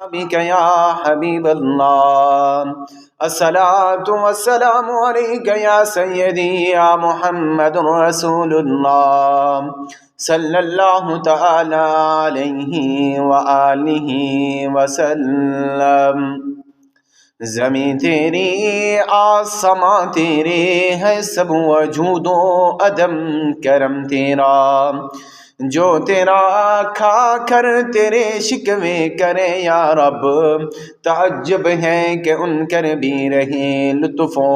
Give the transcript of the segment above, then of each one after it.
بك يا حبيب الله. الصلاة والسلام عليك يا سيدي يا محمد رسول الله صلی اللہ تعالی علیہ وآلہ وسلم. زمین تیری آسمان تیرے ہے، سب وجود و عدم کرم تیرا. جو تیرا کھا کر تیرے شکوے کرے یا رب، تعجب ہے کہ ان کر بھی رہے لطف و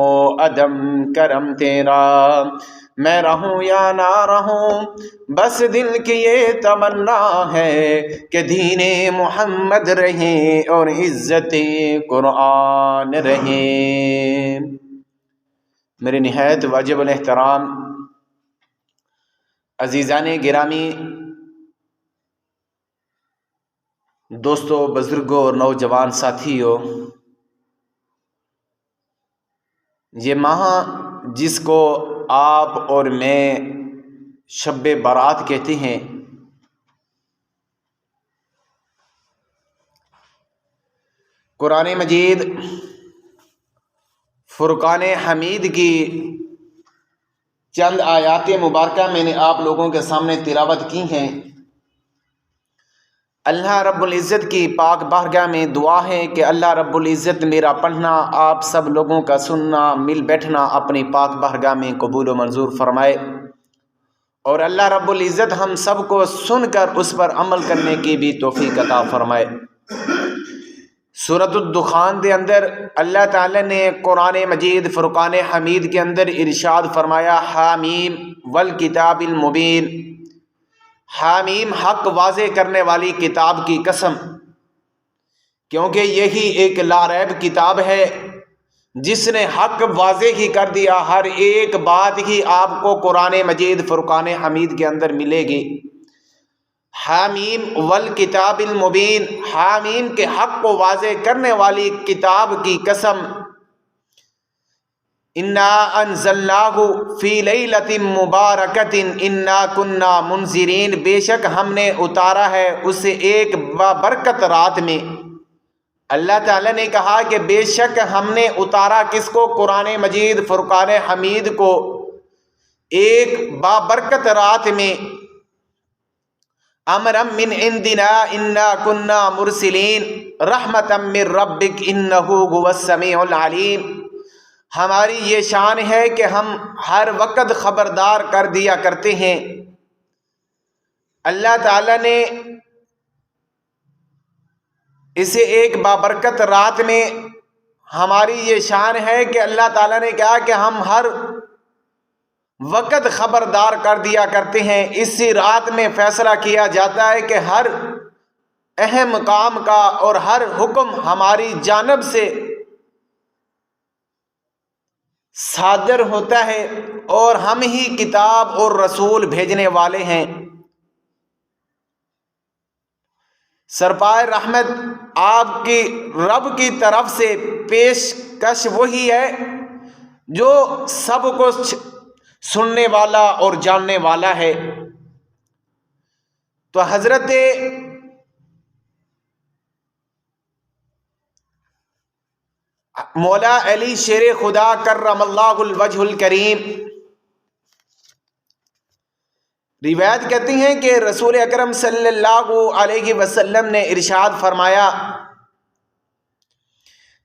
عدم کرم تیرا. میں رہوں یا نہ رہوں بس دل کی یہ تمنا ہے کہ دین محمد رہے اور عزت قرآن رہے. میرے نہایت واجب الاحترام عزیزان گرامی، دوستو، بزرگوں اور نوجوان ساتھیوں، یہ ماہ جس کو آپ اور میں شب برات کہتے ہیں، قرآن مجید فرقان حمید کی چند آیات مبارکہ میں نے آپ لوگوں کے سامنے تلاوت کی ہیں. اللہ رب العزت کی پاک بارگاہ میں دعا ہے کہ اللہ رب العزت میرا پڑھنا، آپ سب لوگوں کا سننا، مل بیٹھنا اپنی پاک بارگاہ میں قبول و منظور فرمائے، اور اللہ رب العزت ہم سب کو سن کر اس پر عمل کرنے کی بھی توفیق عطا فرمائے. سورۃ الدخان دے اندر اللہ تعالی نے قرآن مجید فرقان حمید کے اندر ارشاد فرمایا، حامیم والکتاب المبین. حامیم حق واضح کرنے والی کتاب کی قسم، کیونکہ یہی ایک لا ریب کتاب ہے جس نے حق واضح ہی کر دیا. ہر ایک بات ہی آپ کو قرآن مجید فرقان حمید کے اندر ملے گی. حامیم والکتاب المبین، حامیم کے حق کو واضح کرنے والی کتاب کی قسم. انا انزلناہ فی لیلۃ مبارکۃ انا کنا منذرین. بے شک ہم نے اتارا ہے اسے ایک بابرکت رات میں. اللہ تعالی نے کہا کہ بے شک ہم نے اتارا کس کو؟ قرآن مجید فرقان حمید کو ایک بابرکت رات میں. امرا من عندنا انا کنا مرسلین رحمتا من ربک انہ هو السمیع العلیم. ہماری یہ شان ہے کہ ہم ہر وقت خبردار کر دیا کرتے ہیں. اللہ تعالی نے اسے ایک بابرکت رات میں، ہماری یہ شان ہے کہ اللہ تعالی نے کہا کہ ہم ہر وقت خبردار کر دیا کرتے ہیں. اسی رات میں فیصلہ کیا جاتا ہے کہ ہر اہم کام کا اور ہر حکم ہماری جانب سے صادر ہوتا ہے، اور ہم ہی کتاب اور رسول بھیجنے والے ہیں. سرپائے رحمت آپ کی رب کی طرف سے پیشکش وہی ہے جو سب کچھ سننے والا اور جاننے والا ہے. تو حضرت مولا علی شیر خدا کرم اللہ الوجہ الکریم روایت کہتی ہیں کہ رسول اکرم صلی اللہ علیہ وسلم نے ارشاد فرمایا،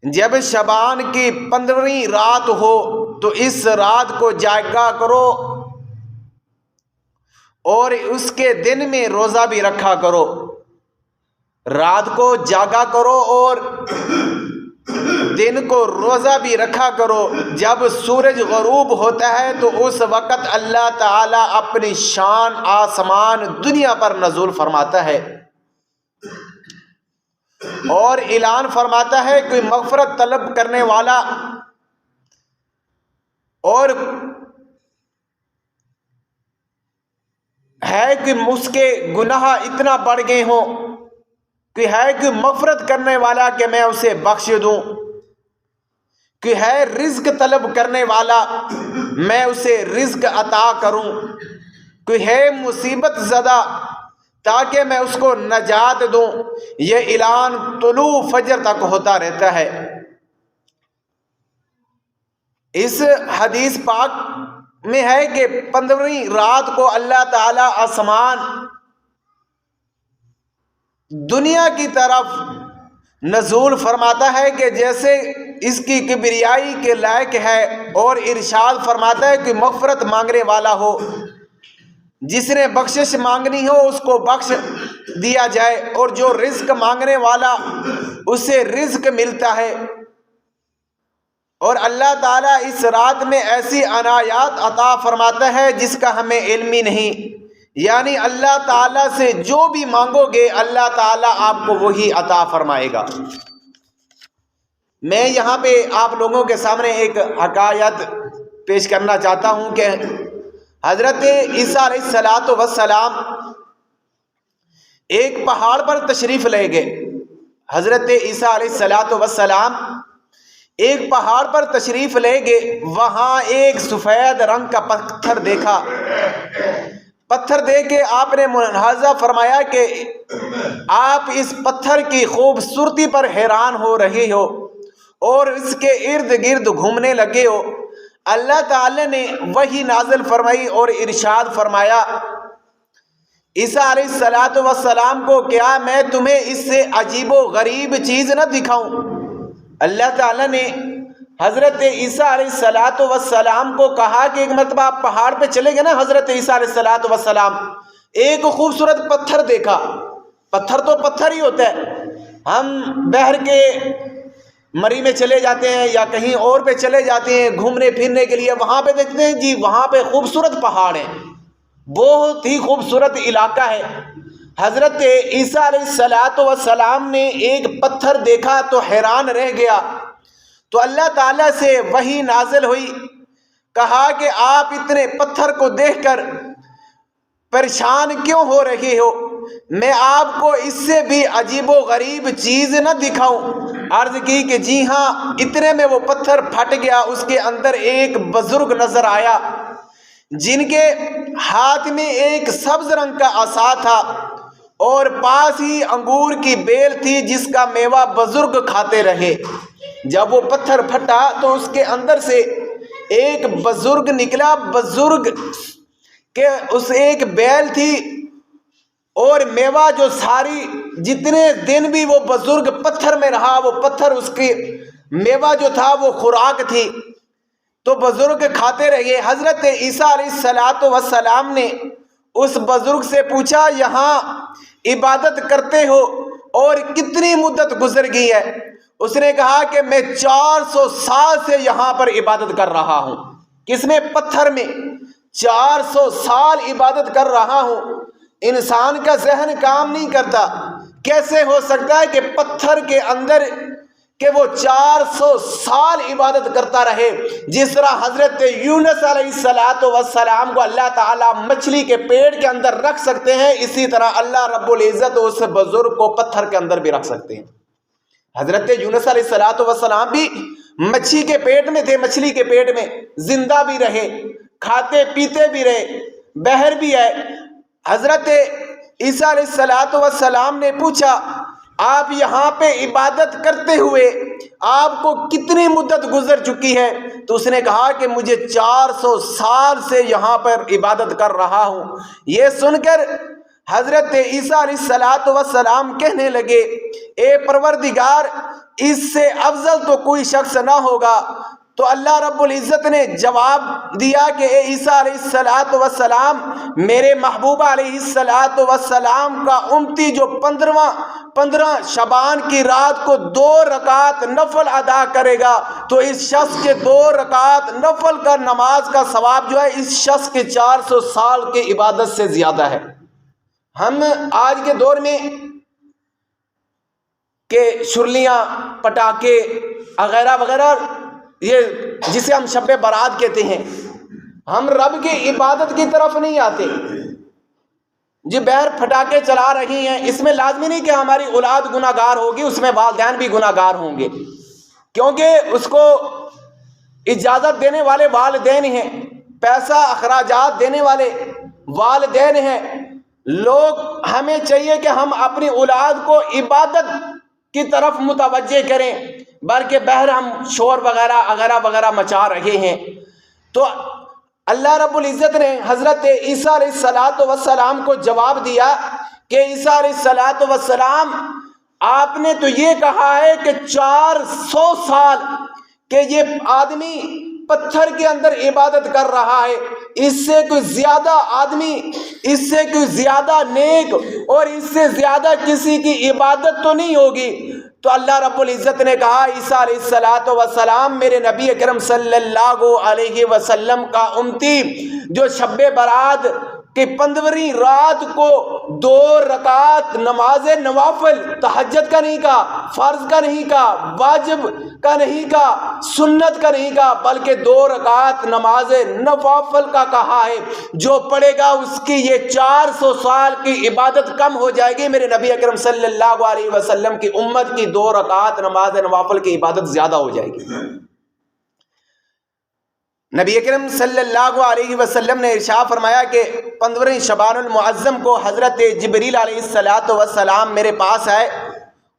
جب شعبان کی 15ویں رات ہو تو اس رات کو جاگا کرو اور اس کے دن میں روزہ بھی رکھا کرو. رات کو جاگا کرو اور دن کو روزہ بھی رکھا کرو. جب سورج غروب ہوتا ہے تو اس وقت اللہ تعالی اپنی شان آسمان دنیا پر نزول فرماتا ہے اور اعلان فرماتا ہے کوئی مغفرت طلب کرنے والا اور ہے کہ اس کے گناہ اتنا بڑھ گئے ہوں کہ ہے کہ مغفرت کرنے والا کہ میں اسے بخش دوں، کہ ہے رزق طلب کرنے والا میں اسے رزق عطا کروں، کہ ہے مصیبت زدہ تاکہ میں اس کو نجات دوں۔ یہ اعلان طلوع فجر تک ہوتا رہتا ہے۔ اس حدیث پاک میں ہے کہ 15ویں رات کو اللہ تعالی آسمان دنیا کی طرف نزول فرماتا ہے کہ جیسے اس کی کبریائی کے لائق ہے، اور ارشاد فرماتا ہے کہ مغفرت مانگنے والا ہو، جس نے بخشش مانگنی ہو اس کو بخش دیا جائے، اور جو رزق مانگنے والا اسے رزق ملتا ہے۔ اور اللہ تعالیٰ اس رات میں ایسی عنایات عطا فرماتا ہے جس کا ہمیں علم ہی نہیں، یعنی اللہ تعالیٰ سے جو بھی مانگو گے اللہ تعالیٰ آپ کو وہی عطا فرمائے گا۔ میں یہاں پہ آپ لوگوں کے سامنے ایک حکایت پیش کرنا چاہتا ہوں کہ حضرت عیسیٰ علیہ السلام ایک پہاڑ پر تشریف لے گئے۔ حضرت عیسیٰ علیہ السلام ایک پہاڑ پر تشریف لے گئے، وہاں ایک سفید رنگ کا پتھر دیکھا۔ پتھر دیکھ کے آپ نے ملاحظہ فرمایا کہ آپ اس پتھر کی خوبصورتی پر حیران ہو رہے ہو اور اس کے ارد گرد گھومنے لگے ہو۔ اللہ تعالی نے وحی نازل فرمائی اور ارشاد فرمایا عیسیٰ علیہ السلام کو، کیا میں تمہیں اس سے عجیب و غریب چیز نہ دکھاؤں؟ اللہ تعالی نے حضرت عیسیٰ علیہ السلام کو کہا کہ ایک مرتبہ آپ پہاڑ پہ چلے گئے نا، حضرت عیسیٰ علیہ السلام ایک خوبصورت پتھر دیکھا۔ پتھر تو پتھر ہی ہوتا ہے، ہم بحر کے مری میں چلے جاتے ہیں یا کہیں اور پہ چلے جاتے ہیں گھومنے پھرنے کے لیے، وہاں پہ دیکھتے ہیں جی وہاں پہ خوبصورت پہاڑ ہیں، بہت ہی خوبصورت علاقہ ہے۔ حضرت عیسیٰ علیہ السلام نے ایک پتھر دیکھا تو حیران رہ گیا، تو اللہ تعالیٰ سے وحی نازل ہوئی، کہا کہ آپ اتنے پتھر کو دیکھ کر پریشان کیوں ہو رہے ہو؟ میں آپ کو اس سے بھی عجیب و غریب چیز نہ دکھاؤں؟ عرض کی کہ جی ہاں۔ اتنے میں وہ پتھر پھٹ گیا، اس کے اندر ایک بزرگ نظر آیا جن کے ہاتھ میں ایک سبز رنگ کا عصا تھا اور پاس ہی انگور کی بیل تھی جس کا میوہ بزرگ کھاتے رہے۔ جب وہ پتھر پھٹا تو اس کے اندر سے ایک بزرگ نکلا، بزرگ کہ اس ایک بیل تھی اور میوہ جو ساری جتنے دن بھی وہ بزرگ پتھر میں رہا، وہ پتھر اس کی میوہ جو تھا وہ خوراک تھی، تو بزرگ کھاتے رہے۔ حضرت عیسیٰ علیہ السلام نے اس بزرگ سے پوچھا یہاں عبادت کرتے ہو اور کتنی مدت گزر گئی ہے؟ اس نے کہا کہ میں 400 سال سے یہاں پر عبادت کر رہا ہوں۔ کس میں؟ پتھر میں 400 سال عبادت کر رہا ہوں۔ انسان کا ذہن کام نہیں کرتا، کیسے ہو سکتا ہے کہ پتھر کے اندر کہ وہ 400 سال عبادت کرتا رہے؟ جس طرح حضرت یونس علیہ السلام کو اللہ تعالیٰ مچھلی کے پیٹ کے اندر رکھ سکتے ہیں، اسی طرح اللہ رب العزت اس بزرگ کو پتھر کے اندر بھی رکھ سکتے ہیں۔ حضرت یونس علیہ السلام بھی مچھلی کے پیٹ میں تھے، مچھلی کے پیٹ میں زندہ بھی رہے، کھاتے پیتے بھی رہے، بحر بھی ہے۔ حضرت عیسیٰ علیہ السلام نے پوچھا آپ یہاں پہ عبادت کرتے ہوئے آپ کو کتنی مدت گزر چکی ہے؟ تو اس نے کہا کہ مجھے 400 سال سے یہاں پر عبادت کر رہا ہوں۔ یہ سن کر حضرت عیسیٰ علیہ السلام کہنے لگے اے پروردگار، اس سے افضل تو کوئی شخص نہ ہوگا۔ تو اللہ رب العزت نے جواب دیا کہ اے عیسیٰ علیہ السلام، میرے محبوب علیہ السلام کا امتی جو 15 شعبان کی رات کو 2 رکعت نفل ادا کرے گا تو اس شخص کے 2 رکعت نفل کا نماز کا ثواب جو ہے اس شخص کے 400 سال کی عبادت سے زیادہ ہے۔ ہم آج کے دور میں کہ شرلیاں، پٹاخے وغیرہ وغیرہ، یہ جسے ہم شب برات کہتے ہیں، ہم رب کی عبادت کی طرف نہیں آتے جی۔ بہر پٹاخے چلا رہی ہیں، اس میں لازمی نہیں کہ ہماری اولاد گناہ گار ہوگی، اس میں والدین بھی گناہ گار ہوں گے، کیونکہ اس کو اجازت دینے والے والدین ہیں، پیسہ اخراجات دینے والے والدین ہیں، لوگ ہمیں چاہیے کہ ہم اپنی اولاد کو عبادت کی طرف متوجہ کریں، بلکہ بہر ہم شور وغیرہ مچا رہے ہیں۔ تو اللہ رب العزت نے حضرت عیسیٰ علیہ السلام کو جواب دیا کہ عیسیٰ علیہ السلام، آپ نے تو یہ کہا ہے کہ 400 سال کہ یہ آدمی پتھر کے اندر عبادت کر رہا ہے، اس سے کوئی زیادہ آدمی، اس سے کوئی زیادہ نیک اور اس سے زیادہ کسی کی عبادت تو نہیں ہوگی۔ تو اللہ رب العزت نے کہا عیسیٰ علیہ السلام میرے نبی اکرم صلی اللہ علیہ وسلم کا امتی، جو شب برات کہ 15ویں رات کو 2 رکعت نماز نوافل، تہجد کا نہیں کہا، فرض کا نہیں کہا، واجب کا نہیں کہا، سنت کا نہیں کہا، بلکہ 2 رکعت نماز نوافل کا کہا ہے، جو پڑھے گا اس کی یہ 400 سال کی عبادت کم ہو جائے گی۔ میرے نبی اکرم صلی اللہ علیہ وسلم کی امت کی 2 رکعت نماز نوافل کی عبادت زیادہ ہو جائے گی۔ نبی اکرم صلی اللہ علیہ وسلم نے ارشاد فرمایا کہ 15ویں شعبان المعظم کو حضرت جبریل علیہ السلام میرے پاس آئے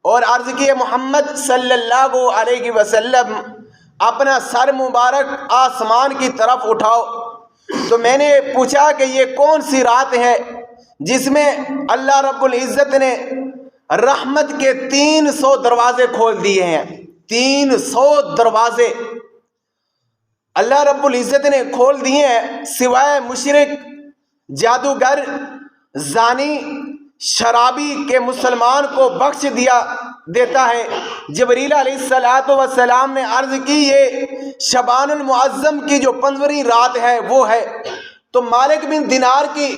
اور عرض کی محمد صلی اللہ علیہ وسلم اپنا سر مبارک آسمان کی طرف اٹھاؤ۔ تو میں نے پوچھا کہ یہ کون سی رات ہے جس میں اللہ رب العزت نے رحمت کے 300 دروازے کھول دیے ہیں؟ 300 دروازے اللہ رب العزت نے کھول دیے ہیں، سوائے مشرک، جادوگر، زانی، شرابی کے مسلمان کو بخش دیتا ہے۔ جبریل علیہ السلام نے عرض کی یہ شعبان المعظم کی جو 15ویں رات ہے وہ ہے۔ تو مالک بن دینار کی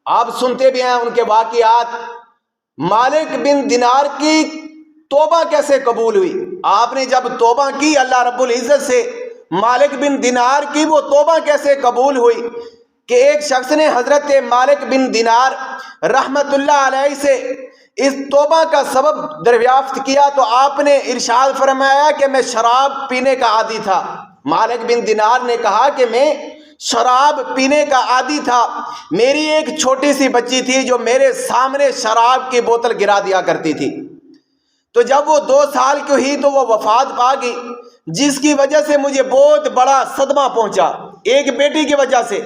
آپ سنتے بھی ہیں ان کے واقعات، مالک بن دینار کی توبہ کیسے قبول ہوئی؟ آپ نے جب توبہ کی اللہ رب العزت سے، مالک بن دینار کی وہ توبہ کیسے قبول ہوئی کہ ایک شخص نے حضرت مالک بن دینار رحمت اللہ علیہ سے اس توبہ کا سبب دریافت کیا تو آپ نے ارشاد فرمایا کہ میں شراب پینے کا عادی تھا۔ مالک بن دینار نے کہا کہ میں شراب پینے کا عادی تھا، میری ایک چھوٹی سی بچی تھی جو میرے سامنے شراب کی بوتل گرا دیا کرتی تھی۔ تو جب وہ 2 سال کی ہوئی تو وہ وفات پا گئی، جس کی وجہ سے مجھے بہت بڑا صدمہ پہنچا، ایک بیٹی کی وجہ سے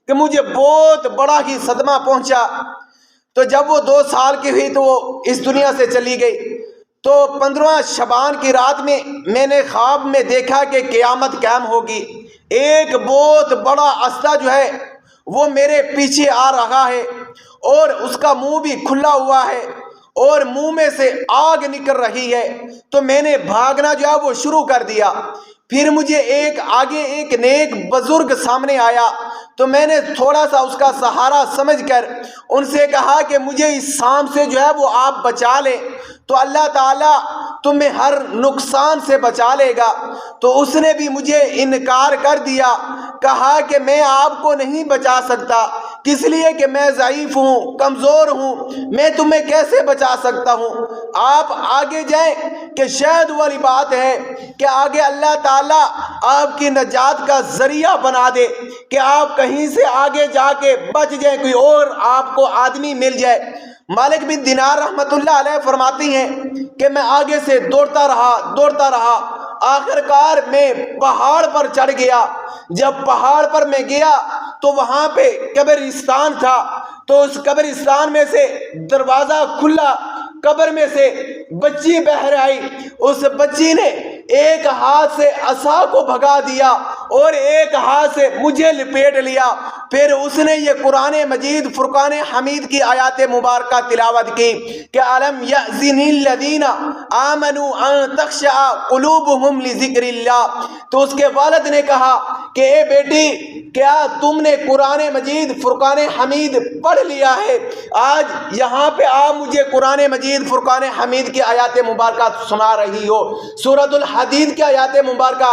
کہ مجھے بہت بڑا ہی صدمہ پہنچا۔ تو جب وہ 2 سال کی ہوئی تو وہ اس دنیا سے چلی گئی۔ تو 15واں شعبان کی رات میں نے خواب میں دیکھا کہ قیامت قائم ہوگی، ایک بہت بڑا اسدہ جو ہے وہ میرے پیچھے آ رہا ہے اور اس کا منہ بھی کھلا ہوا ہے اور منہ میں سے آگ نکل رہی ہے۔ تو میں نے بھاگنا جو ہے وہ شروع کر دیا۔ پھر مجھے آگے ایک نیک بزرگ سامنے آیا تو میں نے تھوڑا سا اس کا سہارا سمجھ کر ان سے کہا کہ مجھے اس سام سے جو ہے وہ آپ بچا لیں تو اللہ تعالیٰ تمہیں ہر نقصان سے بچا لے گا۔ تو اس نے بھی مجھے انکار کر دیا، کہا کہ میں آپ کو نہیں بچا سکتا، کس لیے کہ میں ضعیف ہوں، کمزور ہوں، میں تمہیں کیسے بچا سکتا ہوں؟ آپ آگے جائیں کہ شاید والی بات ہے کہ آگے اللہ تعالیٰ آپ کی نجات کا ذریعہ بنا دے کہ آپ کہیں سے آگے جا کے بچ جائیں، کوئی اور آپ کو آدمی مل جائے۔ مالک بن دینار رحمت اللہ علیہ فرماتی ہیں کہ میں آگے سے دوڑتا رہا، آخر کار میں پہاڑ پر چڑھ گیا۔ جب پہاڑ پر میں گیا تو وہاں پہ قبرستان تھا، تو اس قبرستان میں سے دروازہ کھلا، قبر میں سے بچی باہر آئی، اس بچی نے ایک ہاتھ سے عصا کو بھگا دیا اور ایک ہاتھ سے مجھے لپیٹ لیا۔ پھر اس نے یہ قرآن مجید فرقان حمید کی آیات مبارکہ تلاوت کی کہ أَلَمْ يَأْذِنِ الَّذِينَ آمَنُوا أَن تَخْشَعَ قُلُوبُهُمْ لِذِكْرِ اللَّهِ۔ تو اس کے والد نے کہا کہ اے بیٹی، کیا تم نے قرآن مجید فرقان حمید پڑھ لیا ہے؟ آج یہاں پہ آپ مجھے قرآن مجید فرقان حمید کی آیات مبارکہ سنا رہی ہو، سورۃ الحدید کی آیات مبارکہ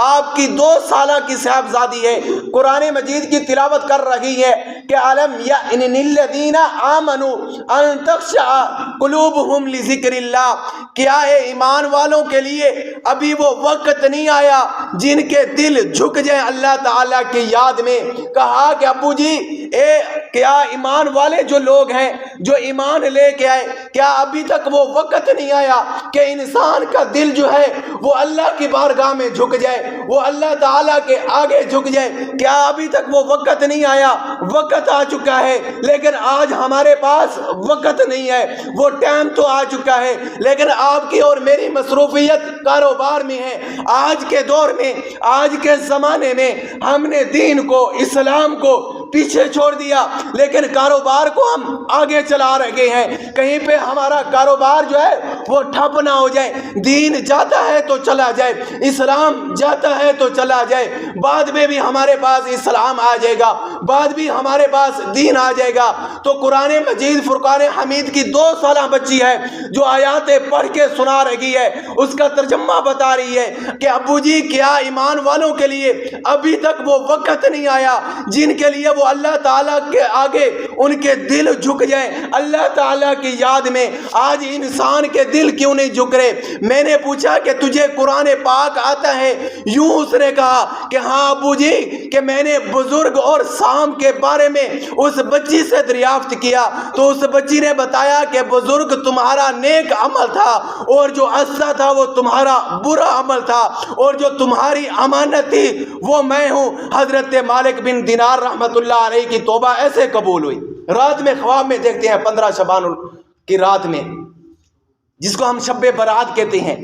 آپ کی 2 سالہ کی صاحبزادی ہے، قرآن مجید کی تلاوت کر رہی ہے کہ أَلَمْ يَأْنِ الَّذِينَ آمَنُوا أَن تَخْشَعَ قُلُوبُهُمْ لِذِكْرِ اللَّهِ۔ کیا ہے ایمان والوں کے لیے ابھی وہ وقت نہیں آیا جن کے دل جھک جائیں اللہ تعالیٰ کی یاد میں۔ کہا کہ ابو جی کیا ایمان والے جو لوگ ہیں جو ایمان لے کے آئے، کیا ابھی تک وہ وقت نہیں آیا کہ انسان کا دل جو ہے وہ اللہ کی بارگاہ میں جھک جائے، وہ اللہ تعالیٰ کے آگے جھک جائے؟ کیا ابھی تک وہ وقت نہیں آیا؟ وقت آ چکا ہے، لیکن آج ہمارے پاس وقت نہیں ہے۔ وہ ٹائم تو آ چکا ہے، لیکن آپ کی اور میری مصروفیت کاروبار میں ہے۔ آج کے دور میں، آج کے زمانے میں ہم نے دین کو، اسلام کو پیچھے چھوڑ دیا، لیکن کاروبار کو ہم آگے چلا رہے ہیں۔ کہیں پہ ہمارا کاروبار جو ہے وہ ٹھپ نہ ہو جائے۔ دین جاتا ہے تو چلا جائے، اسلام جاتا ہے تو چلا جائے، بعد میں بھی ہمارے پاس اسلام آ جائے گا، بعد بھی ہمارے پاس دین آ جائے گا۔ تو قرآن مجید فرقان حمید کی 2 سالہ بچی ہے جو آیاتیں پڑھ کے سنا رہی ہے، اس کا ترجمہ بتا رہی ہے کہ ابو جی کیا ایمان والوں کے لیے ابھی تک وہ وقت نہیں آیا جن کے لیے وہ اللہ تعالیٰ کے آگے ان کے دل جھک جائیں اللہ تعالیٰ کی یاد میں؟ آج انسان کے دل کیوں نہیں جھک رہے؟ میں نے پوچھا کہ تجھے قرآن پاک آتا ہے؟ یوں اس نے کہا کہ ہاں ابو جی، کہ میں نے بزرگ اور سام کے بارے میں اس بچی سے دریافت کیا تو اس بچی نے بتایا کہ بزرگ تمہارا نیک عمل تھا اور جو عصا تھا وہ تمہارا برا عمل تھا، اور جو تمہاری امانت تھی وہ میں ہوں۔ حضرت مالک بن دینار رحمت اللہ علیہ کی توبہ ایسے قبول ہوئی۔ رات میں خواب میں دیکھتے ہیں 15 شعبان کی رات میں، جس کو ہم شب برات کہتے ہیں۔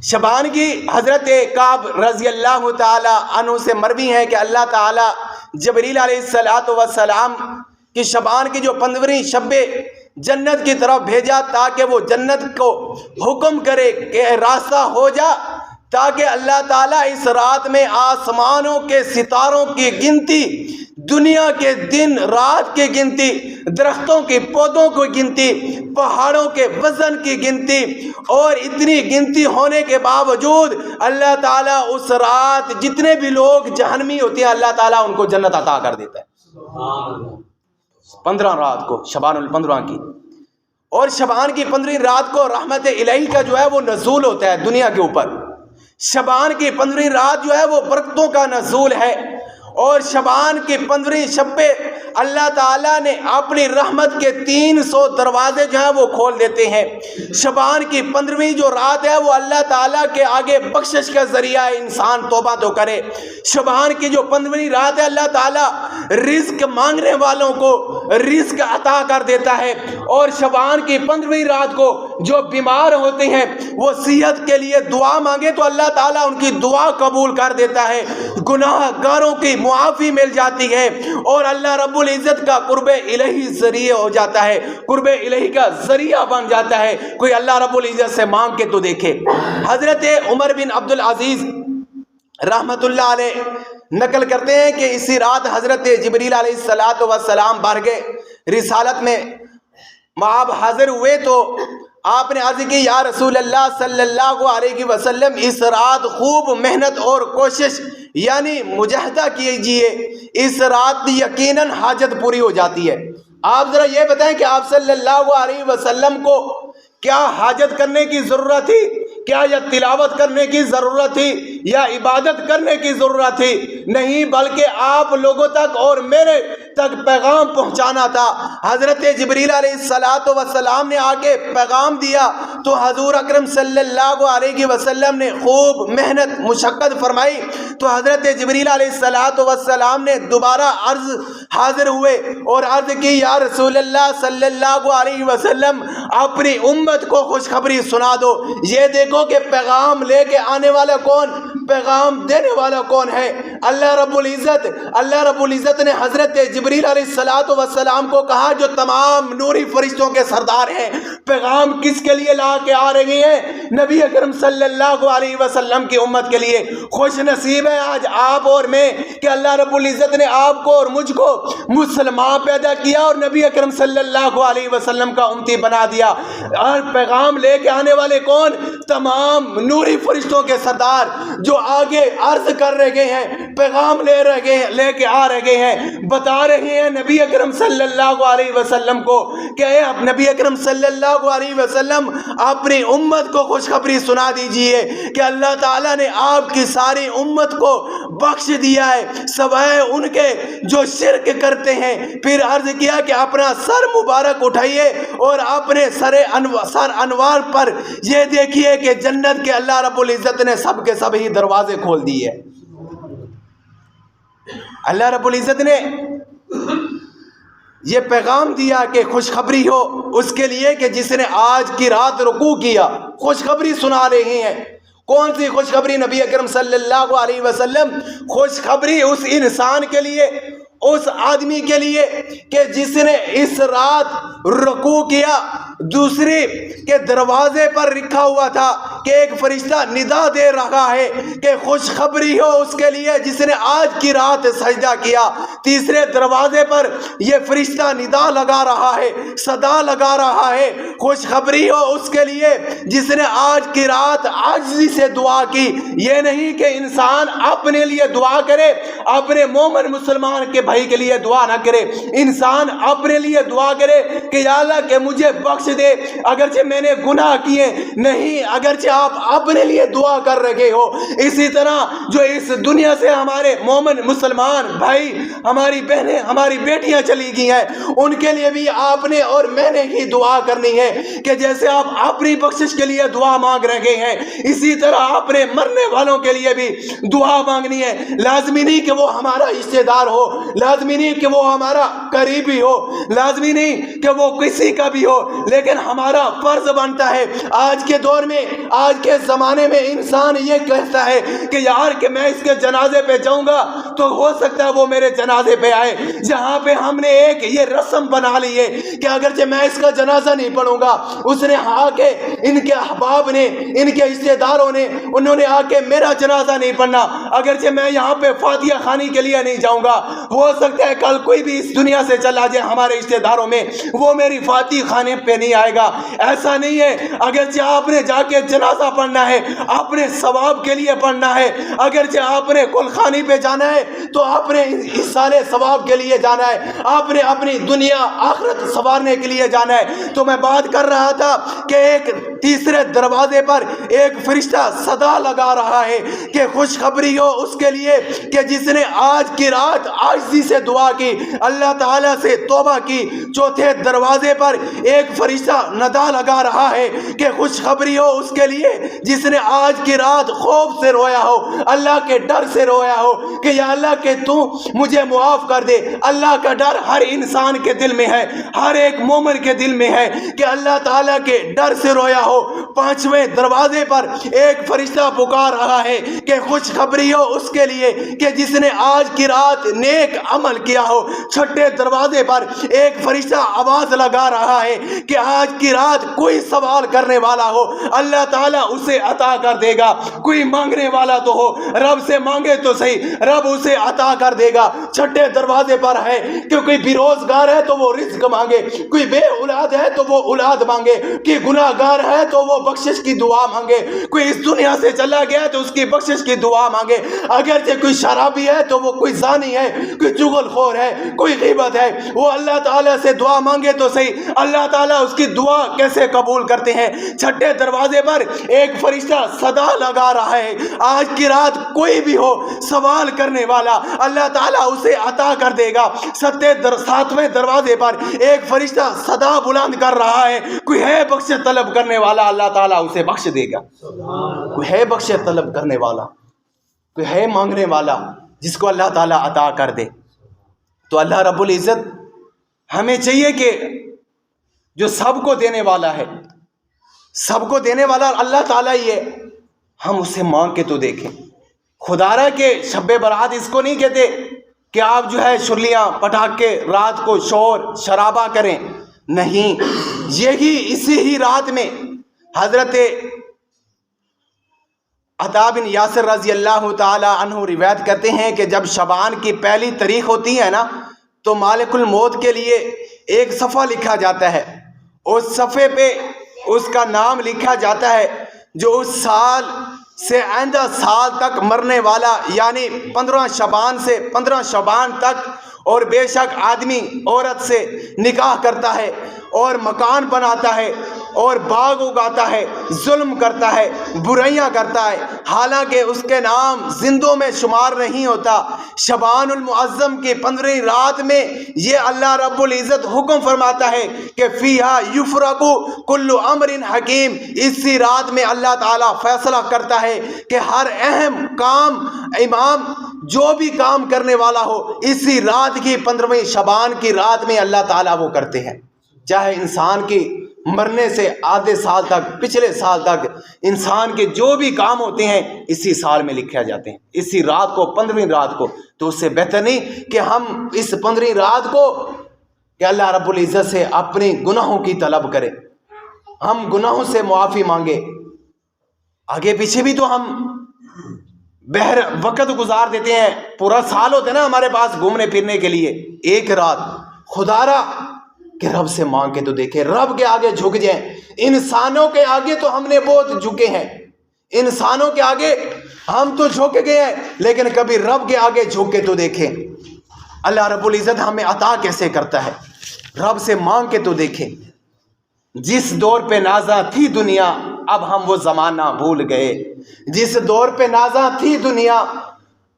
شعبان کی حضرت کعب رضی اللہ تعالی عنہ سے مروی ہے کہ اللہ تعالی جبریل علیہ السلام کی شعبان کی جو 15ویں شب جنت کی طرف بھیجا تاکہ وہ جنت کو حکم کرے کہ راستہ ہو جا، تاکہ اللہ تعالیٰ اس رات میں آسمانوں کے ستاروں کی گنتی، دنیا کے دن رات کی گنتی، درختوں کے پودوں کی گنتی، پہاڑوں کے وزن کی گنتی، اور اتنی گنتی ہونے کے باوجود اللہ تعالیٰ اس رات جتنے بھی لوگ جہنمی ہوتے ہیں اللہ تعالیٰ ان کو جنت عطا کر دیتا ہے 15 رات کو، شعبان ال15 کی۔ اور شعبان کی 15 رات کو رحمت الہی کا جو ہے وہ نزول ہوتا ہے دنیا کے اوپر۔ شعبان کی 15 رات جو ہے وہ برکتوں کا نزول ہے، اور شعبان کی 15 شب پہ اللہ تعالیٰ نے اپنی رحمت کے 300 دروازے جو ہیں وہ کھول دیتے ہیں۔ شعبان کی 15ویں جو رات ہے وہ اللہ تعالیٰ کے آگے بخشش کا ذریعہ ہے، انسان توبہ تو کرے۔ شعبان کی جو 15ویں رات ہے اللہ تعالیٰ رزق مانگنے والوں کو رزق عطا کر دیتا ہے، اور شعبان کی 15ویں رات کو جو بیمار ہوتے ہیں وہ صحت کے لیے دعا مانگے تو اللہ تعالیٰ ان کی دعا قبول کر دیتا ہے، گناہ گاروں کی معافی مل جاتی ہے، اور اللہ رب العزت کا قرب الہی ذریعہ ہو جاتا ہے، قرب الہی کا ذریعہ بن جاتا ہے۔ کوئی اللہ رب العزت سے مانگ کے تو دیکھے۔ حضرت عمر بن عبد العزیز رحمت اللہ علیہ نقل کرتے ہیں کہ اسی رات حضرت جبریل علیہ السلام بارگاہ رسالت میں آپ حاضر ہوئے تو آپ نے عرض کی یا رسول اللہ صلی اللہ علیہ وسلم اس رات خوب محنت اور کوشش یعنی مجاہدہ کیجئے، اس رات یقیناً حاجت پوری ہو جاتی ہے۔ آپ ذرا یہ بتائیں کہ آپ صلی اللہ علیہ وسلم کو کیا حاجت کرنے کی ضرورت تھی؟ کیا یا تلاوت کرنے کی ضرورت تھی یا عبادت کرنے کی ضرورت تھی؟ نہیں، بلکہ آپ لوگوں تک اور میرے تک پیغام پہنچانا تھا۔ حضرت جبریل علیہ السلام نے آگے پیغام دیا تو حضور اکرم صلی اللہ علیہ وسلم نے خوب محنت مشقت فرمائی، تو حضرت جبریل علیہ السلام نے دوبارہ حاضر ہوئے اور عرض کی یا رسول اللہ صلی اللہ علیہ وسلم اپنی امت کو خوشخبری سنا دو۔ یہ دیکھو کہ پیغام لے کے آنے والا کون، پیغام دینے والا کون ہے؟ اللہ رب العزت۔ اللہ رب العزت نے حضرت جبریل علیہ السلام کو کہا جو تمام نوری فرشتوں کے سردار ہیں، پیغام کس کے لیے لا کے آ رہے ہیں؟ نبی اکرم صلی اللہ علیہ وسلم کی امت کے لیے۔ خوش نصیب ہے آج آپ اور میں کہ اللہ رب العزت نے آپ کو اور مجھ کو مسلمان پیدا کیا اور نبی اکرم صلی اللہ علیہ وسلم کا امتی بنا دیا۔ اور پیغام لے کے آنے والے کون؟ تمام نوری فرشتوں کے سردار جو آگے عرض کر رہے ہیں، پیغام لے کے آ رہے ہیں، بتا رہے ہیں نبی اکرم صلی اللہ علیہ وسلم کو کہ اے نبی اکرم صلی اللہ علیہ وسلم اپنی امت کو خوشخبری سنا دیجئے کہ اللہ تعالیٰ نے آپ کی ساری امت کو بخش دیا ہے سوائے ان کے جو شرک کرتے ہیں۔ پھر عرض کیا کہ اپنا سر مبارک اٹھائیے اور اپنے سر انوار پر یہ دیکھیے کہ جنت کے اللہ رب العزت نے سب کے سب ہی دروازے کھول دیے۔ اللہ رب العزت نے یہ پیغام دیا کہ خوشخبری ہو اس کے لیے کہ جس نے آج کی رات رکوع کیا۔ خوشخبری سنا رہے ہیں۔ کون سی خوشخبری؟ نبی اکرم صلی اللہ علیہ وسلم خوشخبری اس انسان کے لیے، اس آدمی کے لیے کہ جس نے اس رات رکوع کیا۔ دوسری کہ دروازے پر لکھا ہوا تھا کہ ایک فرشتہ ندا دے رہا ہے کہ خوشخبری ہو اس کے لیے جس نے آج کی رات سجدہ کیا۔ تیسرے دروازے پر یہ فرشتہ ندا لگا رہا ہے، صدا لگا رہا ہے، خوشخبری ہو اس کے لیے جس نے آج کی رات عاجزی سے دعا کی۔ یہ نہیں کہ انسان اپنے لیے دعا کرے، اپنے مومن مسلمان کے بھائی کے لیے دعا نہ کرے، انسان اپنے لیے دعا کرے کہ یا اللہ کہ مجھے بخش دے اگرچہ میں نے گناہ کیے۔ نہیں، اگرچہ آپ اپنے لیے دعا کر رہے ہو۔ اسی طرح جو اس دنیا سے ہمارے مومن مسلمان بھائی، ہماری بہنیں، ہماری بیٹیاں چلی گئی ہیں، ان کے لیے بھی آپ نے اور میں نے ہی دعا کرنی ہے کہ جیسے آپ اپنی بخشش کے لیے دعا مانگ رہے ہیں اسی طرح اپنے مرنے والوں کے لیے بھی دعا مانگنی ہے۔ لازمی نہیں کہ وہ ہمارا رشتہ دار ہو، لازمی نہیں کہ وہ ہمارا قریبی ہو، لازمی نہیں کہ وہ کسی کا بھی ہو، لیکن ہمارا فرض بنتا ہے۔ آج کے دور میں، آج کے زمانے میں انسان یہ کہتا ہے کہ یار کہ میں اس کے جنازے پہ جاؤں گا تو ہو سکتا ہے وہ میرے جنازے پہ آئے۔ جہاں پہ ہم نے ایک یہ رسم بنا لی ہے کہ اگرچہ میں اس کا جنازہ نہیں پڑھوں گا، اس نے آ کے ان کے احباب نے، ان کے رشتہ داروں نے، انہوں نے آ کے میرا جنازہ نہیں پڑھنا، اگرچہ میں یہاں پہ فاتحہ خوانی کے لیے نہیں جاؤں گا، ہو سکتا ہے کل کوئی بھی اس دنیا سے چلا جائے ہمارے رشتہ داروں میں، وہ میری فاتحہ خانے پہ نہیں آئے گا۔ ایسا نہیں ہے، اگرچہ آپ نے جا کے جنازہ پڑھنا ہے، اپنے ثواب کے لیے پڑھنا ہے، اگرچہ آپ نے کلخانی پہ جانا ہے تو اپنے احصال ثواب کے لیے جانا ہے، آپ نے اپنی دنیا آخرت سنوارنے کے لیے جانا ہے۔ تو میں بات کر رہا تھا کہ ایک تیسرے دروازے پر ایک فرشتہ صدا لگا رہا ہے کہ خوشخبری ہو اس کے لیے کہ جس نے آج کی رات عاجزی سے دعا کی، اللہ تعالیٰ سے توبہ کی۔ چوتھے دروازے پر ایک فرشتہ ندا لگا رہا ہے کہ خوشخبری ہو اس کے لیے جس نے آج کی رات خوف سے رویا ہو، اللہ کے ڈر سے رویا ہو کہ یا اللہ کہ تو مجھے معاف کر دے۔ اللہ کا ڈر ہر انسان کے دل میں ہے، ہر ایک مومن کے دل میں ہے کہ اللہ تعالیٰ کے ڈر سے رویا ہو۔ پانچویں دروازے پر ایک فرشتہ پکار رہا ہے کہ خوشخبری ہو اس کے لیے کہ جس نے آج کی رات نیک عمل کیا ہو۔ چھٹے دروازے پر ایک فرشتہ آواز لگا رہا ہے کہ آج کی رات کوئی سوال کرنے والا ہو اللہ تعالیٰ اسے عطا کر دے گا، کوئی مانگنے والا تو ہو رب سے مانگے تو صحیح، رب اسے عطا کر دے گا۔ چھٹے دروازے پر ہے کہ کوئی بے روزگار ہے تو وہ رزق مانگے، کوئی بے اولاد ہے تو وہ اولاد مانگے، کوئی گناہ گار ہے تو وہ بخشش کی دعا مانگے، کوئی اس دنیا سے چلا گیا تو اس کی بخشش کی دعا مانگے، اگرچہ کوئی شرابی ہے تو وہ کوئی زانی ہے، کوئی چغل خور ہے، کوئی غیبت ہے، وہ اللہ تعالیٰ سے دعا مانگے تو صحیح، اللہ تعالیٰ اس کی دعا کیسے قبول کرتے ہیں۔ چھٹے دروازے پر ایک فرشتہ صدا لگا رہا ہے، آج کی رات کوئی بھی ہو سوال کرنے والا اللہ تعالیٰ اسے عطا کر دے گا۔ ساتویں دروازے پر ایک فرشتہ صدا بلند کر رہا ہے، کوئی ہے بخش طلب کرنے والا اللہ تعالیٰ اسے بخش دے گا، کوئی ہے بخش طلب کرنے والا، کوئی ہے مانگنے والا جس کو اللہ تعالیٰ عطا کر دے۔ تو اللہ رب العزت ہمیں چاہیے کہ جو سب کو دینے والا ہے، سب کو دینے والا اللہ تعالیٰ ہی ہے، ہم اسے مانگ کے تو دیکھیں۔ خدا را کے شب برات اس کو نہیں کہتے کہ آپ جو ہے شرلیاں پٹاخے رات کو شور شرابہ کریں، نہیں، یہی اسی ہی رات میں حضرت عطا بن یاسر رضی اللہ تعالی عنہ روایت کرتے ہیں کہ جب شعبان کی پہلی تاریخ ہوتی ہے نا تو مالک الموت کے لیے ایک صفحہ لکھا جاتا ہے، اس صفحے پہ اس کا نام لکھا جاتا ہے جو اس سال سے آئندہ سال تک مرنے والا، یعنی 15 شعبان سے 15 شعبان تک، اور بے شک آدمی عورت سے نکاح کرتا ہے اور مکان بناتا ہے اور باغ اگاتا ہے، ظلم کرتا ہے، برائیاں کرتا ہے، حالانکہ اس کے نام زندوں میں شمار نہیں ہوتا۔ شعبان المعظم کی 15ویں رات میں یہ اللہ رب العزت حکم فرماتا ہے کہ فیہا یفرق کل امر حکیم، اسی رات میں اللہ تعالیٰ فیصلہ کرتا ہے کہ ہر اہم کام، امام جو بھی کام کرنے والا ہو، اسی رات کی 15ویں شعبان کی رات میں اللہ تعالیٰ وہ کرتے ہیں۔ چاہے انسان کی مرنے سے آدھے سال تک، پچھلے سال تک انسان کے جو بھی کام ہوتے ہیں اسی سال میں لکھے جاتے ہیں، اسی رات کو، 15ویں رات کو۔ تو اس سے بہتر نہیں کہ ہم اس 15ویں رات کو کہ اللہ رب العزت سے اپنے گناہوں کی طلب کریں، ہم گناہوں سے معافی مانگے۔ آگے پیچھے بھی تو ہم بہر وقت گزار دیتے ہیں، پورا سال ہوتا ہے نا ہمارے پاس گھومنے پھرنے کے لیے، ایک رات خدا را کہ رب سے مانگ کے تو دیکھیں، رب کے آگے جھک جائیں۔ انسانوں کے آگے تو ہم نے بہت جھکے ہیں، انسانوں کے آگے ہم تو جھک گئے ہیں، لیکن کبھی رب کے آگے جھک کے تو دیکھیں اللہ رب العزت ہمیں عطا کیسے کرتا ہے۔ رب سے مانگ کے تو دیکھیں۔ جس دور پہ نازاں تھی دنیا اب ہم وہ زمانہ بھول گئے، جس دور پہ نازاں تھی دنیا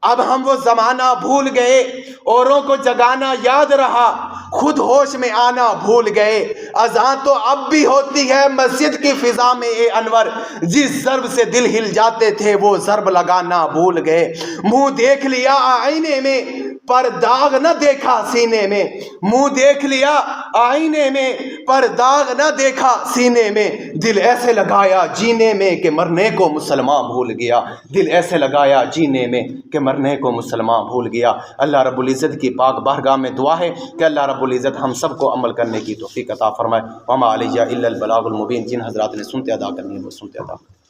اب ہم وہ زمانہ بھول گئے، اوروں کو جگانا یاد رہا، خود ہوش میں آنا بھول گئے۔ اذان تو اب بھی ہوتی ہے مسجد کی فضا میں اے انور، جس ضرب سے دل ہل جاتے تھے وہ ضرب لگانا بھول گئے۔ منہ دیکھ لیا آئینے میں پر داغ نہ دیکھا سینے میں، منہ دیکھ لیا آئینے میں پر داغ نہ دیکھا سینے میں، دل ایسے لگایا جینے میں کہ مرنے کو مسلمان بھول گیا، دل ایسے لگایا جینے میں کہ مرنے کو مسلمان بھول گیا۔ اللہ رب العزت کی پاک بارگاہ میں دعا ہے کہ اللہ رب العزت ہم سب کو عمل کرنے کی توفیق عطا فرمائے۔ وما علیہ الا البلاغ المبین۔ جن حضرات نے سنتے ادا کرنی ہے وہ سنتے ادا کریں۔